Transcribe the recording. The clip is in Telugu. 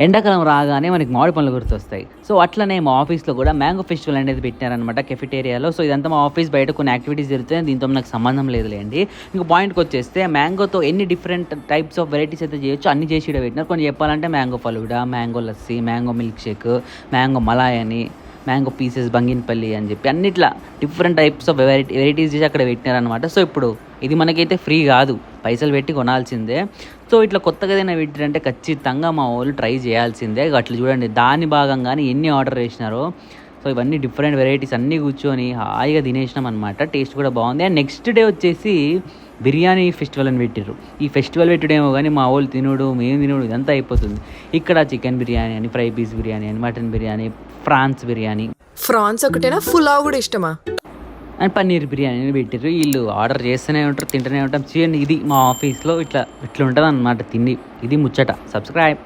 ఎండాకాలం రాగానే మనకి మామిడి పండ్లు గుర్తొస్తాయి. సో అట్లనే మా ఆఫీస్లో కూడా మ్యాంగో ఫెస్టివల్ అనేది పెట్టారనమాట కెఫెటేరియాలో. సో ఇదంతా మా ఆఫీస్ బయట కొన్ని యాక్టివిటీస్ జరుగుతాయి, దీంతో నాకు సంబంధం లేదులేండి. ఇంకా పాయింట్కి వచ్చేస్తే మ్యాంగోతో ఎన్ని డిఫరెంట్ టైప్స్ ఆఫ్ వెరైటీస్ అయితే చేయొచ్చు అన్ని చేసి ఇక్కడ పెట్టినారు. కొన్ని చెప్పాలంటే mango falooda, mango lassi, mango milk shake, mango Malay అని, మ్యాంగో పీసెస్ బంగినపల్లి అని చెప్పి అన్నిట్లా డిఫరెంట్ టైప్స్ ఆఫ్ వెరైటీస్ చేసి అక్కడ పెట్టినారనమాట. సో ఇప్పుడు ఇది మనకైతే ఫ్రీ కాదు, పైసలు పెట్టి కొనాల్సిందే. సో ఇట్లా కొత్తగా ఏదైనా పెట్టారంటే ఖచ్చితంగా మా వాళ్ళు ట్రై చేయాల్సిందే. అట్లా చూడండి, దాని భాగంగానే ఎన్ని ఆర్డర్ చేసినారో. సో ఇవన్నీ డిఫరెంట్ వెరైటీస్ అన్నీ కూర్చొని హాయిగా తినేసినాం అనమాట. టేస్ట్ కూడా బాగుంది. అండ్ నెక్స్ట్ డే వచ్చేసి బిర్యానీ ఫెస్టివల్ అని పెట్టిర్రు. ఈ ఫెస్టివల్ పెట్టుడేమో కానీ మా వాళ్ళు తినుడు, మేము తినుడు ఇదంతా అయిపోతుంది. ఇక్కడ చికెన్ బిర్యానీ అని, ఫ్రై పీస్ బిర్యానీ అని, mutton biryani, prawns biryani. Prawns ఒకటేనా, పులావ్ కూడా ఇష్టమా? అండ్ పన్నీర్ బిర్యానీ అని పెట్టిర్రు. వీళ్ళు ఆర్డర్ చేస్తూనే ఉంటారు, తింటూనే ఉంటాం. చూడండి, ఇది మా ఆఫీస్లో ఇట్లా ఉంటుంది అన్నమాట తిండి. ఇది ముచ్చట. సబ్స్క్రైబ్.